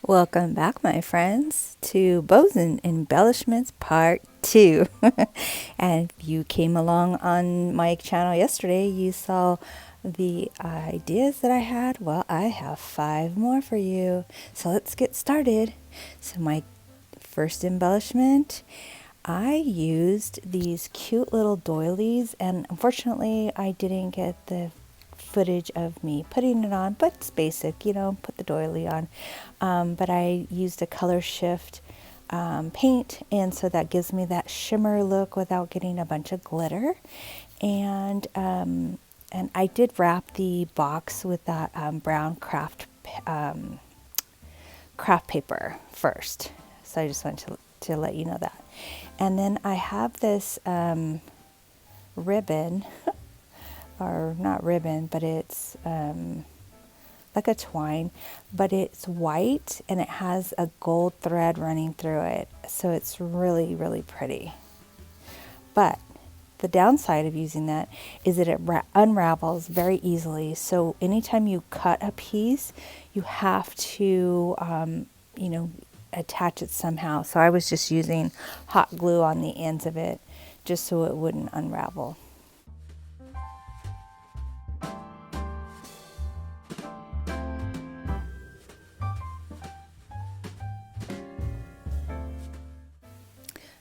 Welcome back, my friends, to Bows and Embellishments Part 2. And if you came along on my channel yesterday, you saw the ideas that I had. Well, I have 5 more for you. So let's get started. So my first embellishment, I used these cute little doilies, and unfortunately I didn't get the footage of me putting it on, but it's basic, put the doily on. But I used a color shift paint, and so that gives me that shimmer look without getting a bunch of glitter. And I did wrap the box with that brown craft paper first. So I just wanted to let you know that. And then I have this ribbon, or not ribbon, but it's like a twine, but it's white and it has a gold thread running through it. So it's really, really pretty. But the downside of using that is that it unravels very easily. So anytime you cut a piece, you have to, attach it somehow. So I was just using hot glue on the ends of it just so it wouldn't unravel.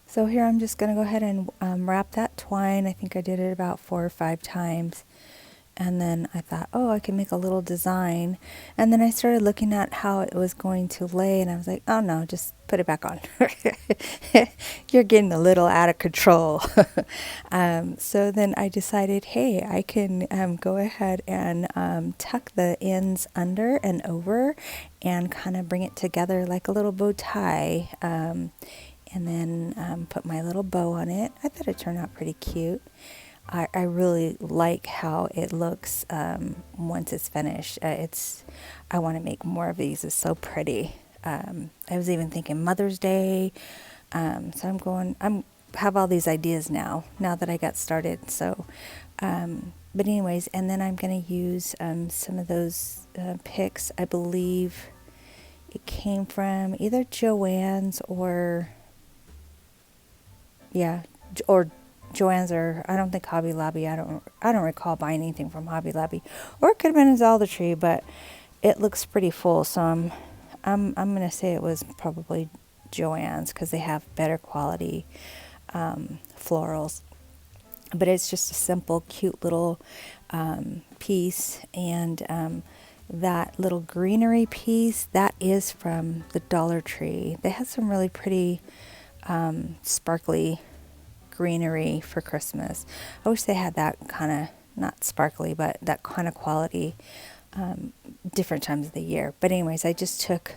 So here I'm just going to go ahead and wrap that twine. I think I did it about 4 or 5 times. And then I thought, oh, I can make a little design. And then I started looking at how it was going to lay, and I was like, oh no, just put it back on. You're getting a little out of control. So then I decided, hey, I can go ahead and tuck the ends under and over and kind of bring it together like a little bow tie. And then put my little bow on it. I thought it turned out pretty cute. I really like how it looks once it's finished. I want to make more of these. It's so pretty. I was even thinking Mother's Day. So I'm have all these ideas now that I got started. So, but anyways, and then I'm going to use some of those picks. I believe it came from either Joann's or Joann's, or I don't think Hobby Lobby. I don't recall buying anything from Hobby Lobby, or it could have been Dollar Tree, but it looks pretty full. So I'm gonna say it was probably Joann's because they have better quality florals. But it's just a simple, cute little piece, and that little greenery piece, that is from the Dollar Tree. They have some really pretty sparkly greenery for Christmas. I wish they had that kind of, not sparkly, but that kind of quality different times of the year. But anyways, I just took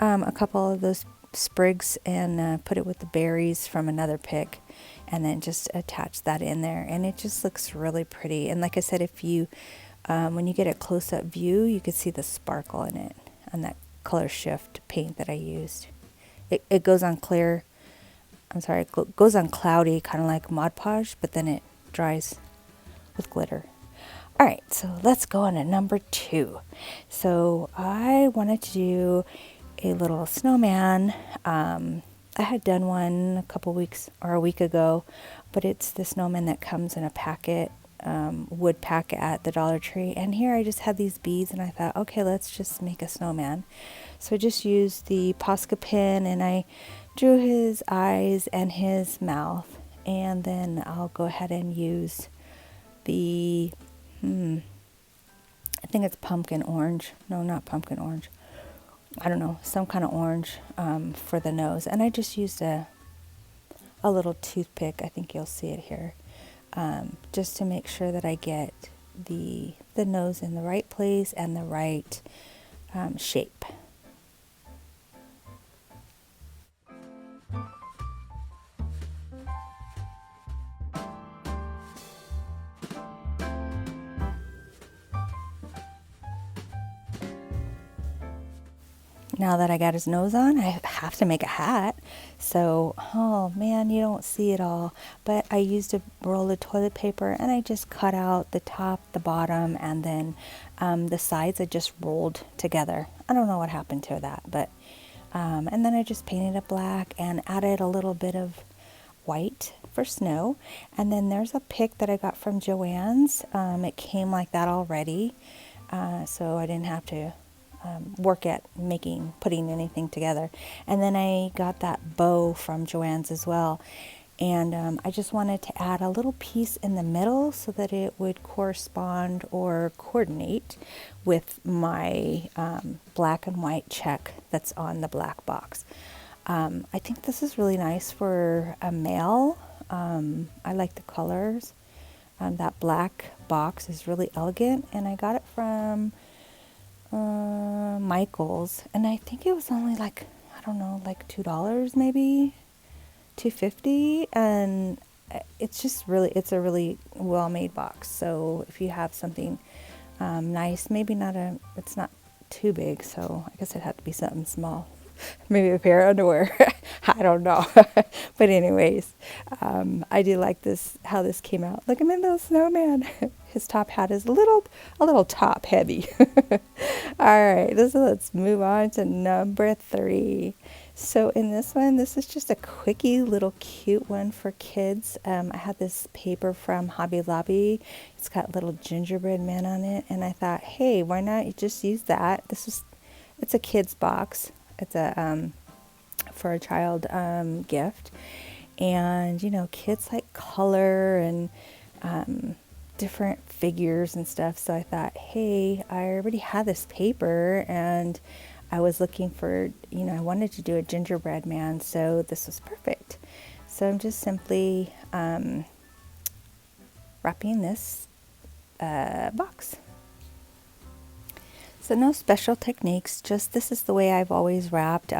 a couple of those sprigs and put it with the berries from another pick, and then just attach that in there, and it just looks really pretty. And like I said, if you when you get a close-up view, you can see the sparkle in it on that color shift paint that I used. It goes on clear. It goes on cloudy, kind of like Mod Podge, but then it dries with glitter. All right, so let's go on to number 2. So I wanted to do a little snowman. I had done one a couple weeks or a week ago, but it's the snowman that comes in a packet, wood packet at the Dollar Tree. And here I just had these beads, and I thought, okay, let's just make a snowman. So I just used the Posca pen, and I drew his eyes and his mouth, and then I'll go ahead and use the I think it's pumpkin orange. No, not pumpkin orange. I don't know, some kind of orange for the nose. And I just used a little toothpick. I think you'll see it here, just to make sure that I get the nose in the right place and the right shape. Now that I got his nose on, I have to make a hat. So, oh man, you don't see it all. But I used a roll of toilet paper, and I just cut out the top, the bottom, and then the sides I just rolled together. I don't know what happened to that, but and then I just painted it black and added a little bit of white for snow. And then there's a pick that I got from Joann's. It came like that already, so I didn't have to work at putting anything together. And then I got that bow from Joann's as well. And I just wanted to add a little piece in the middle so that it would correspond or coordinate with my black and white check that's on the black box. I think this is really nice for a male. I like the colors. That black box is really elegant, and I got it from Michael's, and I think it was only like, I don't know, like $2 maybe, $2.50, and it's a really well-made box. So if you have something nice, maybe it's not too big, so I guess it had to be something small. Maybe a pair of underwear. I don't know. But anyways, I do like this, how this came out. Look at my little snowman. His top hat is a little top heavy. All right, let's move on to number 3. So in this one, this is just a quickie little cute one for kids. I had this paper from Hobby Lobby. It's got little gingerbread men on it, and I thought, hey, why not you just use that? It's a kid's box. It's a for a child gift, and kids like color and different figures and stuff. So I thought, hey, I already had this paper, and I was looking for, I wanted to do a gingerbread man, so this was perfect. So I'm just simply wrapping this box. So no special techniques, just this is the way I've always wrapped,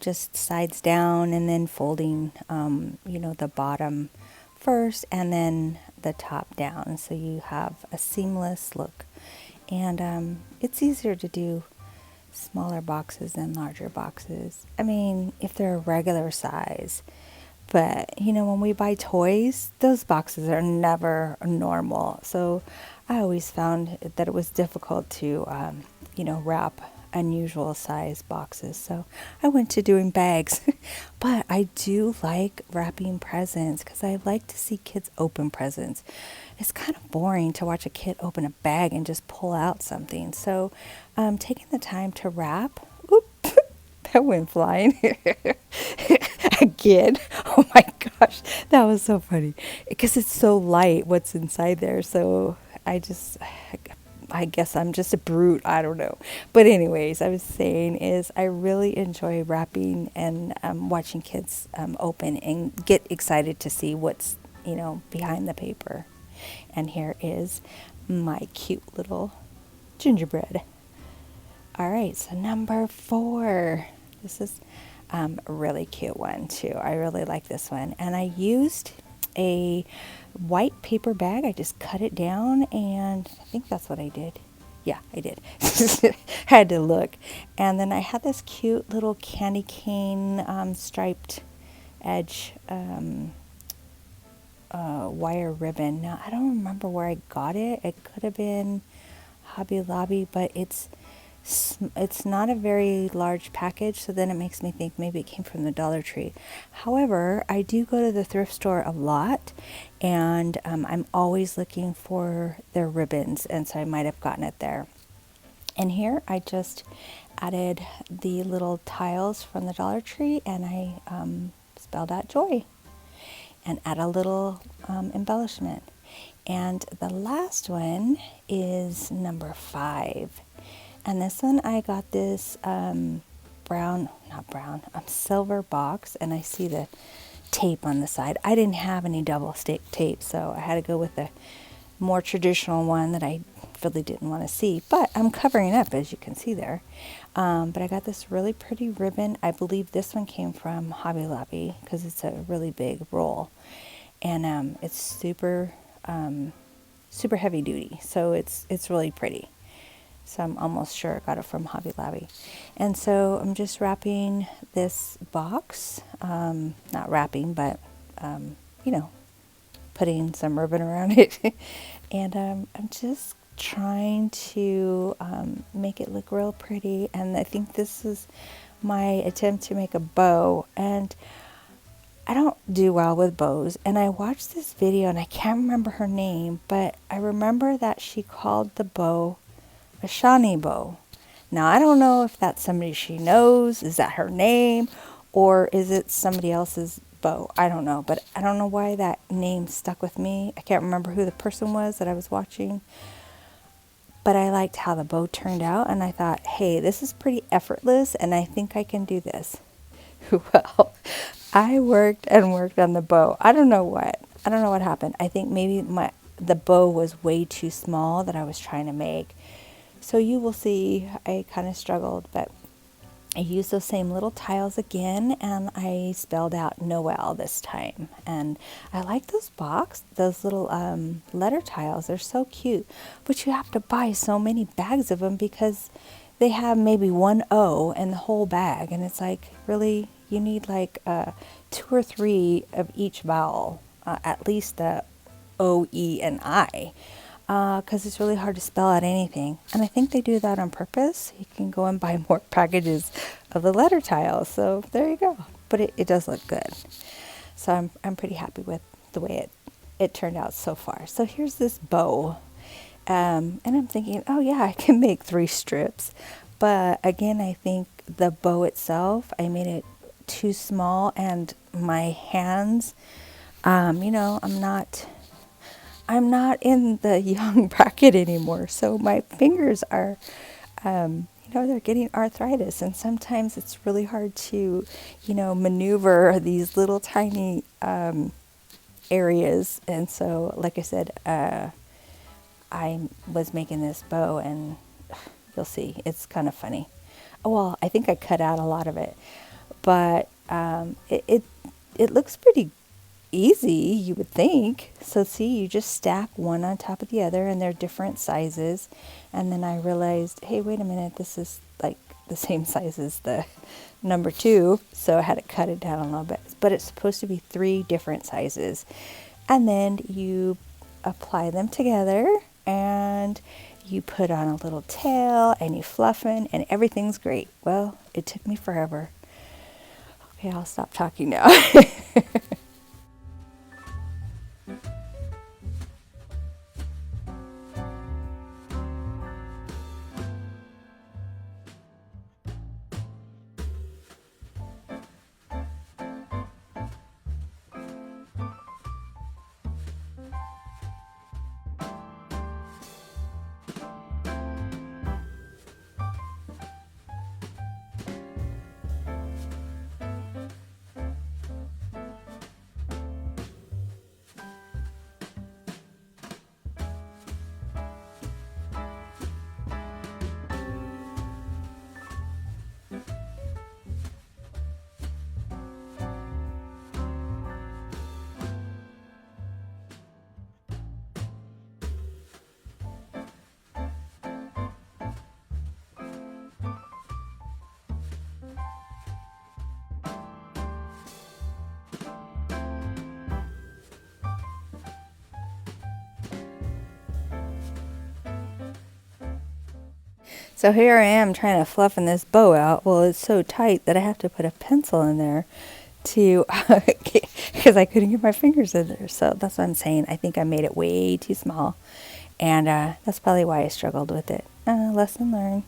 just sides down and then folding, the bottom first and then the top down. So you have a seamless look. And it's easier to do smaller boxes than larger boxes. I mean, if they're a regular size. But, when we buy toys, those boxes are never normal. So I always found that it was difficult to, wrap unusual size boxes. So I went to doing bags. But I do like wrapping presents because I like to see kids open presents. It's kind of boring to watch a kid open a bag and just pull out something. So taking the time to wrap, that went flying. Again. Oh my gosh, that was so funny. Because it's so light what's inside there. So I guess I'm just a brute. I don't know. But anyways, I was saying is I really enjoy wrapping and watching kids open and get excited to see what's, behind the paper. And here is my cute little gingerbread. All right, so number 4. This is a really cute one too. I really like this one. And I used a white paper bag. I just cut it down, and I think that's what I did. Yeah, I did. Had to look. And then I had this cute little candy cane striped edge wire ribbon. Now, I don't remember where I got it. It could have been Hobby Lobby, but it's not a very large package, so then it makes me think maybe it came from the Dollar Tree. However, I do go to the thrift store a lot, and I'm always looking for their ribbons, and so I might have gotten it there. And here I just added the little tiles from the Dollar Tree, and I spelled out joy and add a little embellishment. And the last one is number 5. And this one, I got this silver box, and I see the tape on the side. I didn't have any double stick tape, so I had to go with the more traditional one that I really didn't want to see. But I'm covering up, as you can see there. But I got this really pretty ribbon. I believe this one came from Hobby Lobby because it's a really big roll. And it's super heavy duty, so it's really pretty. So I'm almost sure I got it from Hobby Lobby. And so I'm just wrapping this box. Not wrapping, but, putting some ribbon around it. And I'm just trying to make it look real pretty, and I think this is my attempt to make a bow. And I don't do well with bows, and I watched this video and I can't remember her name, but I remember that she called the bow a shani bow. Now I don't know if that's somebody she knows, is that her name, or is it somebody else's bow? I don't know, but I don't know why that name stuck with me. I can't remember who the person was that I was watching, but I liked how the bow turned out, and I thought, hey, this is pretty effortless, and I think I can do this. Well, I worked and worked on the bow. I don't know what happened. I think maybe the bow was way too small that I was trying to make. So you will see I kind of struggled, but I used those same little tiles again, and I spelled out Noel this time. And I like those little letter tiles. They're so cute, but you have to buy so many bags of them because they have maybe one O in the whole bag, and it's like, really, you need like 2 or 3 of each vowel, at least the O, E, and I, because it's really hard to spell out anything. And I think they do that on purpose. You can go and buy more packages of the letter tiles. So there you go. But it does look good. So I'm pretty happy with the way it turned out so far. So here's this bow. And I'm thinking, oh yeah, I can make 3 strips. But again, I think the bow itself, I made it too small, and my hands, I'm not in the young bracket anymore. So my fingers are, they're getting arthritis, and sometimes it's really hard to, maneuver these little tiny areas. And so, like I said, I was making this bow, and you'll see, it's kind of funny. Well, I think I cut out a lot of it, but it looks pretty easy, you would think. So see, you just stack one on top of the other, and they're different sizes. And then I realized, hey, wait a minute, this is like the same size as the number 2, so I had to cut it down a little bit. But it's supposed to be 3 different sizes. And then you apply them together, and you put on a little tail, and you fluff it, and everything's great. Well, it took me forever. Okay, I'll stop talking now. So here I am trying to fluffen this bow out. Well, it's so tight that I have to put a pencil in there to, because I couldn't get my fingers in there. So that's what I'm saying. I think I made it way too small. And that's probably why I struggled with it. Lesson learned.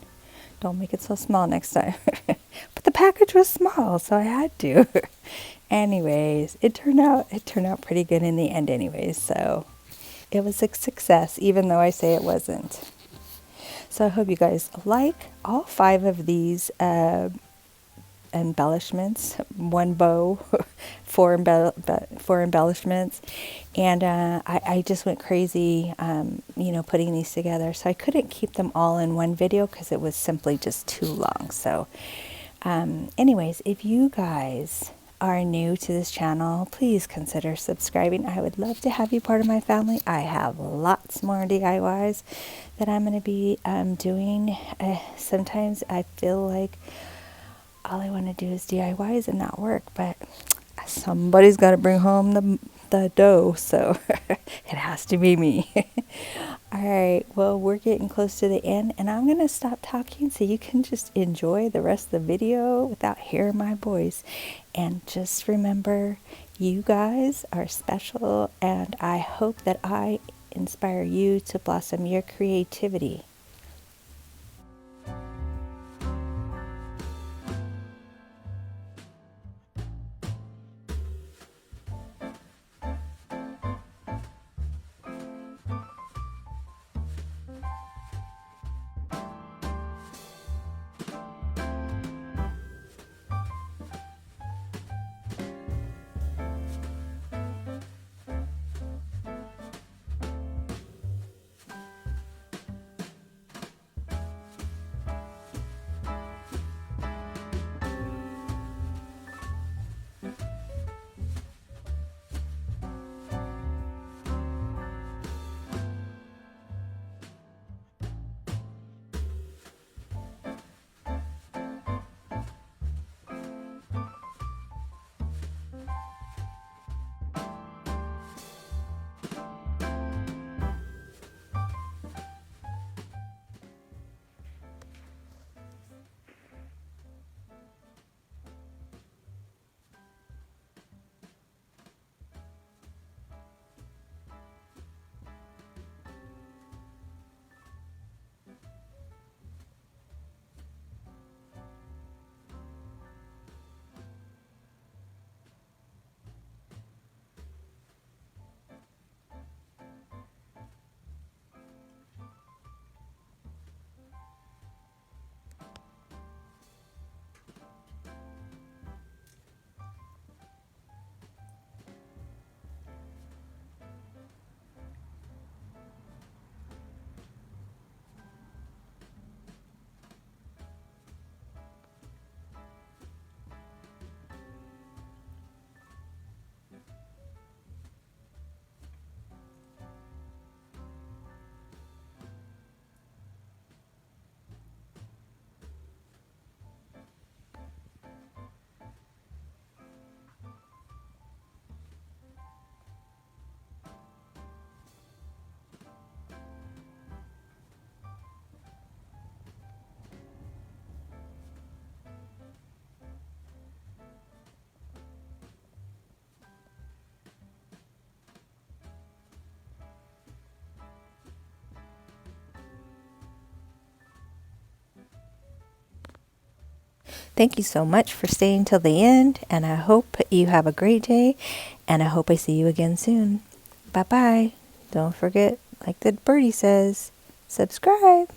Don't make it so small next time. But the package was small, so I had to. Anyways, it turned out pretty good in the end anyways. So it was a success, even though I say it wasn't. So I hope you guys like all 5 of these embellishments. 1 bow, 4 embellishments. And I just went crazy, putting these together. So I couldn't keep them all in one video because it was simply just too long. So anyways, if you guys are new to this channel, please consider subscribing. I would love to have you part of my family. I have lots more DIYs that I'm going to be doing. Sometimes I feel like all I want to do is DIYs and not work, but somebody's got to bring home the the dough, so it has to be me. All right, well, we're getting close to the end, and I'm going to stop talking so you can just enjoy the rest of the video without hearing my voice. And just remember, you guys are special, and I hope that I inspire you to blossom your creativity. Thank you so much for staying till the end, and I hope you have a great day, and I hope I see you again soon. Bye-bye. Don't forget, like the birdie says, subscribe.